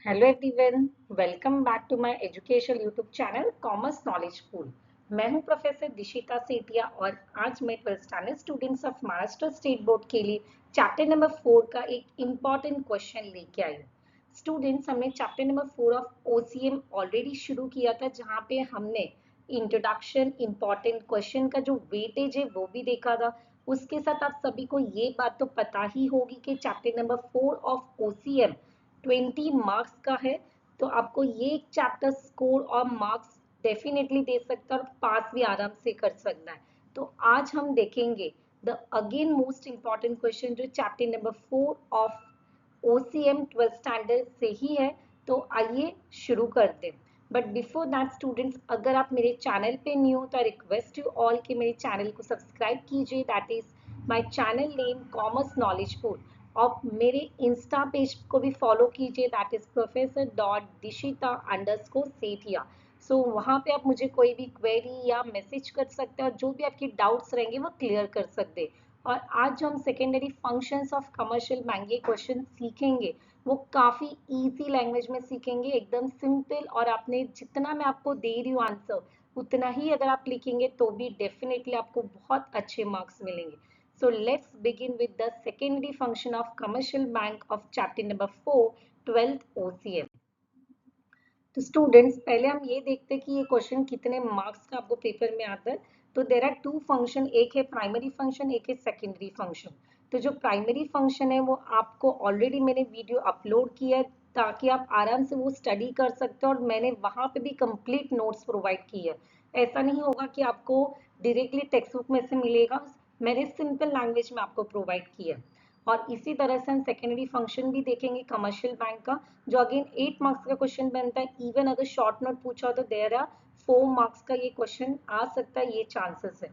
Hello everyone, welcome back to my education YouTube channel commerce knowledge pool. मैं हूं professor Dishita Sethia और आज मैं 12th standard students of Maharashtra state board के लिए चैप्टर नंबर 4 का एक इम्पॉर्टेंट क्वेश्चन लेके आई हूँ। स्टूडेंट्स, हमने chapter number 4 of OCM already शुरू किया था, जहाँ पे हमने इंट्रोडक्शन, इम्पॉर्टेंट क्वेश्चन का जो वेटेज है वो भी देखा था। उसके साथ आप सभी को ये बात तो पता ही होगी कि chapter number 4 of OCM 20 marks का है, तो आपको ये चैप्टर स्कोर और मार्क्स डेफिनेटली दे सकता है और पास भी आराम से कर सकता है। तो आज हम देखेंगे the again most important question जो chapter number 4 of OCM 12th standard से ही है। तो आइए शुरू करते हैं। बट बिफोर दैट स्टूडेंट्स, अगर आप मेरे चैनल पे न्यू हो तो आई रिक्वेस्ट यू ऑल कि मेरे चैनल को सब्सक्राइब कीजिए। That is my channel name commerce knowledge pool. और मेरे इंस्टा पेज को भी फॉलो कीजिए, that is professor dot Dishita underscore Sethia. So वहाँ पे आप मुझे कोई भी क्वेरी या मैसेज कर सकते हैं और जो भी आपके डाउट्स रहेंगे वो क्लियर कर सकते हैं। और आज जो हम secondary functions of commercial bank ये क्वेश्चन सीखेंगे वो काफी इजी लैंग्वेज में सीखेंगे, एकदम सिंपल। और आपने जितना मैं आपको दे रही हूँ आंसर उतना ही अगर आप लिखेंगे तो भी डेफिनेटली आपको बहुत अच्छे मार्क्स मिलेंगे। So let's begin with the secondary function of commercial bank of chapter number 4, 12th OCM. तो स्टूडेंट्स, पहले हम ये देखते हैं कि ये क्वेश्चन कितने मार्क्स का आपको पेपर में आता है। तो देर आर टू फंक्शन, एक है प्राइमरी फंक्शन, एक है सेकेंडरी फंक्शन। तो जो प्राइमरी फंक्शन है वो आपको ऑलरेडी मैंने वीडियो अपलोड किया है ताकि आप आराम से वो स्टडी कर सकते हो, और मैंने वहाँ पे भी कंप्लीट नोट्स प्रोवाइड किए है। ऐसा नहीं होगा कि आपको डायरेक्टली टेक्स्ट बुक में से मिलेगा, मैंने सिंपल लैंग्वेज में आपको प्रोवाइड किया है। और इसी तरह से हम सेकेंडरी फंक्शन भी देखेंगे कमर्शियल बैंक का, जो अगेन 8 मार्क्स का क्वेश्चन बनता है। इवन अगर शॉर्ट नोट पूछा हो तो देयर आर 4 मार्क्स का ये क्वेश्चन आ सकता है, ये चांसेस है।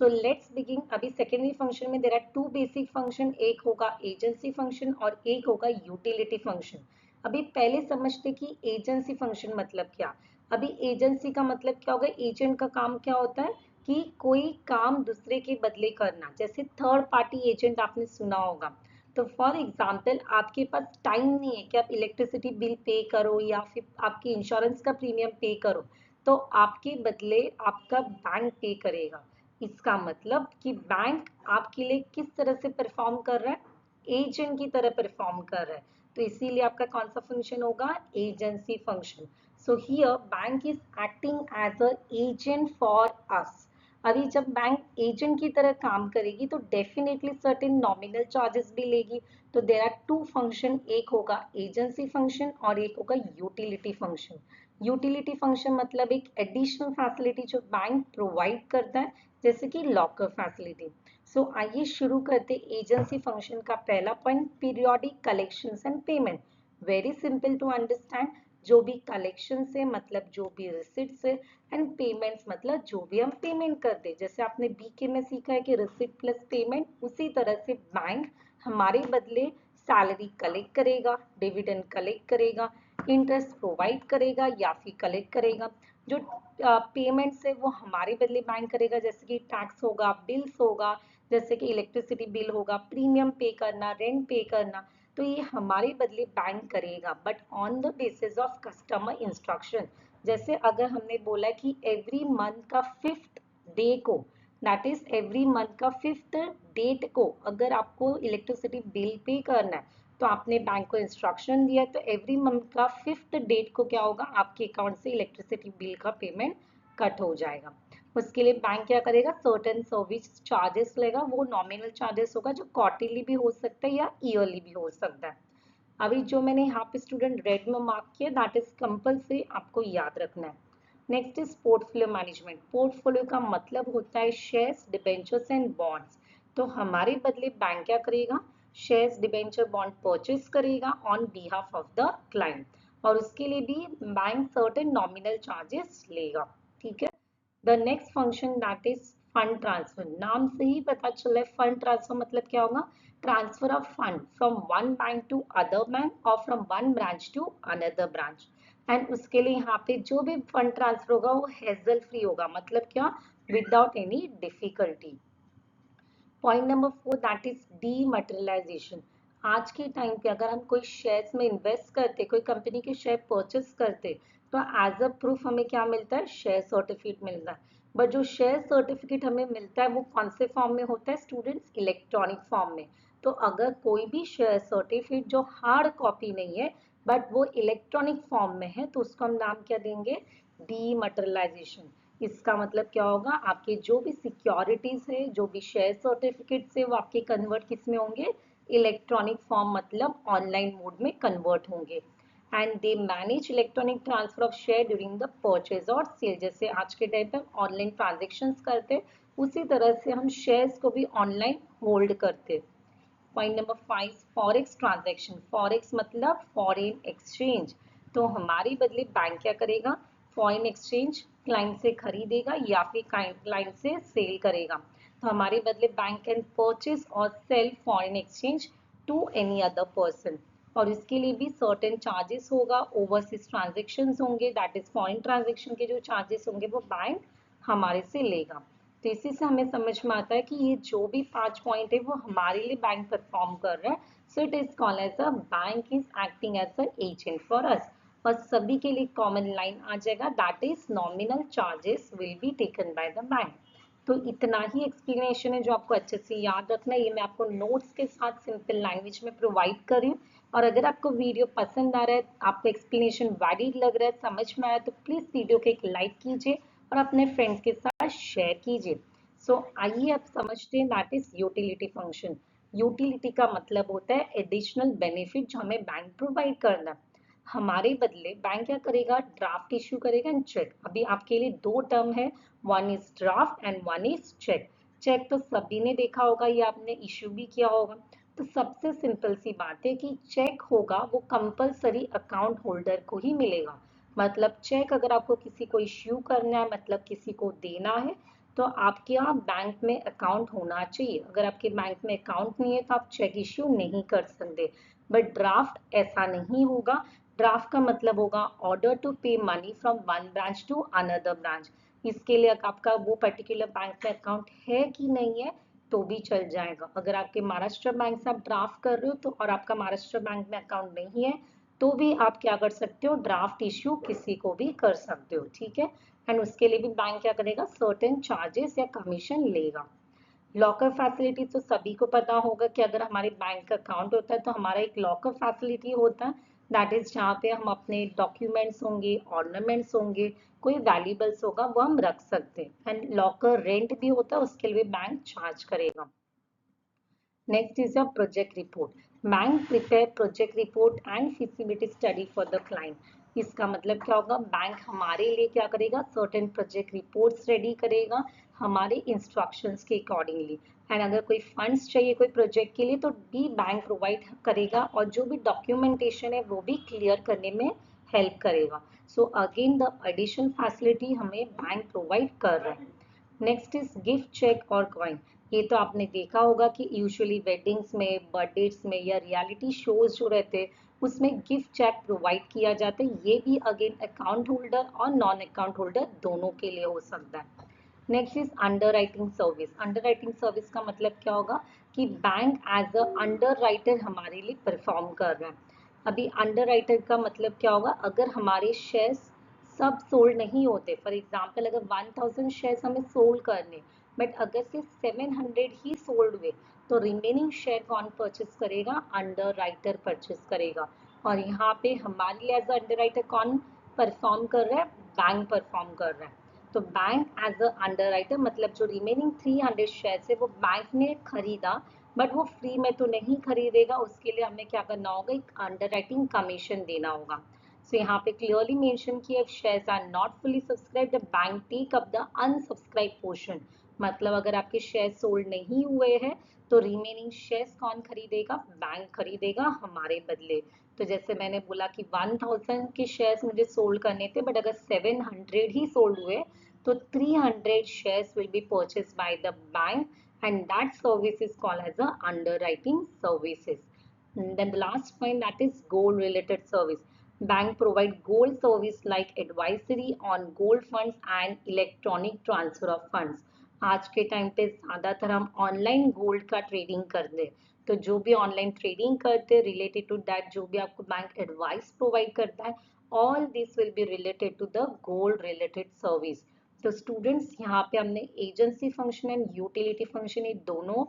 So let's begin. अभी सेकेंडरी फंक्शन में देयर आर 2 बेसिक फंक्शन, एक होगा एजेंसी फंक्शन और एक होगा यूटिलिटी फंक्शन। अभी पहले समझते कि एजेंसी फंक्शन मतलब क्या। अभी एजेंसी का मतलब क्या होगा, एजेंट का काम क्या होता है कि कोई काम दूसरे के बदले करना, जैसे थर्ड पार्टी एजेंट आपने सुना होगा। तो फॉर एग्जाम्पल, आपके पास टाइम नहीं है कि आप इलेक्ट्रिसिटी बिल पे करो या फिर आपकी इंश्योरेंस का प्रीमियम पे करो, तो आपके बदले आपका बैंक पे करेगा। इसका मतलब कि बैंक आपके लिए किस तरह से परफॉर्म कर रहा है, एजेंट की तरह परफॉर्म कर रहा है। तो इसीलिए आपका कौन सा फंक्शन होगा, agency function. So here bank is acting as a agent for us. अभी जब बैंक एजेंट की तरह काम करेगी तो डेफिनेटली सर्टेन नॉमिनल चार्जेस भी लेगी। तो देर आर टू फंक्शन, एक होगा एजेंसी फंक्शन और एक होगा यूटिलिटी फंक्शन। यूटिलिटी फंक्शन मतलब एक एडिशनल फैसिलिटी जो बैंक प्रोवाइड करता है, जैसे कि लॉकर फैसिलिटी। सो आइए शुरू करते एजेंसी फंक्शन का पहला point, periodic collections and payment. Very simple to understand. जो भी कलेक्शन से मतलब जो भी रिसिट से, एंड पेमेंट्स मतलब जो भी हम पेमेंट करते हैं। जैसे आपने बीके में सीखा है कि रिसिट प्लस पेमेंट, उसी तरह से बैंक हमारे बदले सैलरी कलेक्ट करेगा, डिविडेंड कलेक्ट करेगा, इंटरेस्ट प्रोवाइड करेगा या फिर कलेक्ट करेगा। जो पेमेंट्स है वो हमारे बदले बैंक करेगा, जैसे कि टैक्स होगा, बिल्स होगा, जैसे कि इलेक्ट्रिसिटी बिल होगा, प्रीमियम पे करना, रेंट पे करना। तो ये हमारे बदले बैंक करेगा, but on the basis of customer instruction. जैसे अगर हमने बोला कि एवरी मंथ का 5th डे को, दैट इज एवरी मंथ का 5th डेट को अगर आपको इलेक्ट्रिसिटी बिल पे करना है, तो आपने बैंक को इंस्ट्रक्शन दिया, तो एवरी मंथ का 5th डेट को क्या होगा, आपके अकाउंट से इलेक्ट्रिसिटी बिल का पेमेंट कट हो जाएगा। उसके लिए बैंक क्या करेगा, सर्टेन सर्विस चार्जेस लेगा, वो नॉमिनल चार्जेस होगा जो क्वार्टरली भी हो सकता है या ईयरली भी हो सकता है। अभी जो मैंने यहाँ पे स्टूडेंट रेड में मार्क किया, दैट इज कंपल्सरी, आपको याद रखना है। Next is portfolio management. Portfolio का मतलब होता है शेयर्स, डिबेंचर्स एंड बॉन्ड्स। तो हमारे बदले बैंक क्या करेगा, शेयर्स, डिबेंचर, बॉन्ड परचेज करेगा on behalf of the client, और उसके लिए भी बैंक सर्टेन नॉमिनल चार्जेस लेगा। ठीक है। The next function that is fund transfer. नाम से ही पता चला है फंड ट्रांसफर मतलब क्या होगा, transfer of fund from one bank to other bank और from one branch to another branch. And उसके लिए यहाँ पे जो भी फंड ट्रांसफर होगा वो हेजल फ्री होगा, मतलब क्या, without any difficulty. Point number 4 that is dematerialisation. आज के टाइम पे अगर हम कोई शेयर्स में इन्वेस्ट करते, कोई कंपनी के शेयर परचेस करते, तो एज अ प्रूफ हमें क्या मिलता है? शेयर सर्टिफिकेट मिलता है। बट जो शेयर सर्टिफिकेट हमें मिलता है वो कौन से फॉर्म में होता है स्टूडेंट्स? इलेक्ट्रॉनिक फॉर्म में। तो अगर कोई भी शेयर सर्टिफिकेट जो हार्ड कॉपी नहीं है बट वो इलेक्ट्रॉनिक फॉर्म में है, तो उसको हम नाम क्या देंगे? डीमटेरियलाइजेशन। इसका मतलब क्या होगा? आपके जो भी सिक्योरिटीज है, जो भी शेयर सर्टिफिकेट्स है, वो आपके कन्वर्ट किस में होंगे? इलेक्ट्रॉनिक फॉर्म, मतलब ऑनलाइन मोड में कन्वर्ट होंगे। And they manage electronic transfer of share during the purchase और सेल। जैसे आज के टाइम पर ऑनलाइन ट्रांजेक्शन्स करते, उसी तरह से हम शेयर्स को भी ऑनलाइन होल्ड करते। Point number 5, forex transaction. Forex मतलब फॉरेन एक्सचेंज। तो हमारे बदले बैंक क्या करेगा? फॉरेन एक्सचेंज क्लाइंट से खरीदेगा या फिर क्लाइंट से सेल करेगा। तो हमारे बदले बैंक कैन परचेज और sell foreign exchange to any other person. और इसके लिए भी सर्टेन चार्जेस होगा, ओवरसीज ट्रांजेक्शन होंगे, दैट इज फॉरेन ट्रांजेक्शन के जो चार्जेस होंगे वो बैंक हमारे से लेगा। तो इसी से हमें समझ में आता है कि ये जो भी 5 पॉइंट है वो हमारे लिए बैंक परफॉर्म कर रहा है। So it is called as a bank is acting as a agent for us. और सभी के लिए कॉमन लाइन आ जाएगा, that is nominal charges will be taken by the bank. तो इतना ही एक्सप्लेनेशन है जो आपको अच्छे से याद रखना है। ये मैं आपको नोट्स के साथ सिंपल लैंग्वेज में प्रोवाइड कर रही हूँ। और अगर आपको वीडियो पसंद आ रहा है, आपको एक्सप्लेनेशन वैलिड लग रहा है, समझ में आया, तो प्लीज वीडियो को एक लाइक कीजिए और अपने फ्रेंड्स के साथ शेयर कीजिए। सो आइए अब समझते हैं that is utility function. Utility का मतलब होता है एडिशनल बेनिफिट जो हमें बैंक प्रोवाइड करना है। हमारे बदले बैंक क्या करेगा? ड्राफ्ट इश्यू करेगा एंड चेक। अभी आपके लिए दो टर्म है, one is draft and one is cheque. Cheque तो सभी ने देखा होगा, ये आपने इश्यू भी किया होगा। तो सबसे सिंपल सी बात है कि चेक होगा वो कंपलसरी अकाउंट होल्डर को ही मिलेगा। मतलब चेक अगर आपको किसी को इश्यू करना है, मतलब किसी को देना है, तो आपके यहाँ बैंक में अकाउंट होना चाहिए। अगर आपके बैंक में अकाउंट नहीं है तो आप चेक इश्यू नहीं कर सकते। बट ड्राफ्ट ऐसा नहीं होगा। ड्राफ्ट का मतलब होगा order to pay money from one branch to another branch. इसके लिए आपका वो पर्टिकुलर बैंक में अकाउंट है कि नहीं है तो भी चल जाएगा। अगर आपके महाराष्ट्र बैंक से आप ड्राफ्ट कर रहे हो तो और आपका महाराष्ट्र बैंक में अकाउंट नहीं है, तो भी आप क्या कर सकते हो? ड्राफ्ट इश्यू किसी को भी कर सकते हो, ठीक है। एंड उसके लिए भी बैंक क्या करेगा? सर्टेन चार्जेस या कमीशन लेगा। लॉकर फैसिलिटी तो सभी को पता होगा कि अगर हमारे बैंक का अकाउंट होता है तो हमारा एक लॉकर फैसिलिटी होता है, दैट इज जहाँ पे हम अपने डॉक्यूमेंट्स होंगे, ऑर्नामेंट्स होंगे, कोई वैल्यूबल्स होगा, वो हम रख सकते हैं। एंड लॉकर रेंट भी होता है, उसके लिए बैंक चार्ज करेगा। Next is your project report. Bank prepare project report and feasibility study for the client. इसका मतलब क्या होगा? बैंक हमारे लिए क्या करेगा? सर्टेन प्रोजेक्ट रिपोर्ट्स रेडी करेगा हमारे इंस्ट्रक्शंस के अकॉर्डिंगली। एंड अगर कोई फंड्स चाहिए कोई प्रोजेक्ट के लिए तो भी बैंक प्रोवाइड करेगा, और जो भी डॉक्यूमेंटेशन है वो भी क्लियर करने में हेल्प करेगा। So again the additional facility हमें बैंक प्रोवाइड कर रहा है। नेक्स्ट इज गिफ्ट चेक और कॉइन। ये तो आपने देखा होगा कि यूजुअली वेडिंग्स में, बर्थडेज में या रियलिटी शोज जो रहते हैं उसमें गिफ्ट चेक प्रोवाइड किया जाता है। ये भी अगेन अकाउंट होल्डर और नॉन अकाउंट होल्डर दोनों के लिए हो सकता है। Next is underwriting service. Underwriting service का मतलब क्या होगा? कि bank as a underwriter हमारे लिए परफॉर्म कर रहा है। अभी अंडर राइटर का मतलब क्या होगा? अगर हमारे शेयर्स सब सोल्ड नहीं होते, फॉर एग्जाम्पल अगर 1000 शेयर्स हमें सोल्ड करने, बट अगर सिर्फ 700 ही सोल्ड हुए, तो रिमेनिंग शेयर कौन परचेस करेगा? अंडर राइटर परचेस करेगा। और यहाँ पे हमारे लिए एज अंडर राइटर कौन परफॉर्म कर रहा है? बैंक परफॉर्म कर रहा है। तो bank as a underwriter मतलब जो रिमेनिंग 300 शेयर है वो बैंक ने खरीदा, बट वो फ्री में तो नहीं खरीदेगा, उसके लिए हमें क्या करना होगा? एक अंडर राइटिंग कमीशन देना होगा। सो यहाँ पे क्लियरली मेंशन किया, if shares are not fully subscribed the bank take up the unsubscribed portion। मतलब अगर आपके शेयर सोल्ड नहीं हुए हैं तो रिमेनिंग शेयर्स कौन खरीदेगा? बैंक खरीदेगा हमारे बदले। तो जैसे मैंने बोला कि 1000 के शेयर्स मुझे सोल्ड करने थे, बट अगर 700 ही सोल्ड हुए तो 300 shares will be purchase by the bank, and that service is called as a underwriting services. Then the last point, that is gold related service. Bank provide gold service like advisory on gold funds and electronic transfer of funds। आज के time पे ज्यादातर हम online gold का trading करते हैं, तो जो भी ऑनलाइन ट्रेडिंग करते हैं रिलेटेड टू दैट, जो भी आपको बैंक एडवाइस प्रोवाइड करता है, all this will be related to the gold related service. तो स्टूडेंट्स यहाँ पे हमने agency function and utility function ये दोनों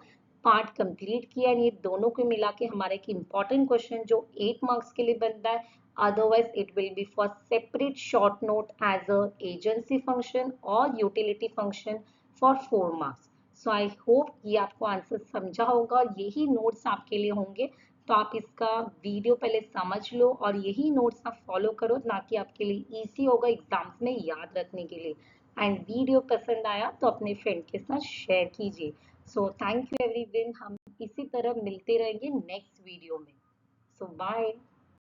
पार्ट कंप्लीट किया, ये दोनों को मिला के हमारा एक इम्पॉर्टेंट क्वेश्चन जो 8 मार्क्स के लिए बनता है, otherwise it will be for separate short note as a agency function or utility function for 4 marks. So I hope ये आपको आंसर समझा होगा, यही नोट्स आपके लिए होंगे, तो आप इसका वीडियो पहले समझ लो और यही नोट्स आप फॉलो करो, ना कि आपके लिए इजी होगा एग्जाम्स में याद रखने के लिए। एंड वीडियो पसंद आया तो अपने फ्रेंड के साथ शेयर कीजिए। सो थैंक यू एवरीवन, हम इसी तरह मिलते रहेंगे नेक्स्ट वीडियो में। सो बाय।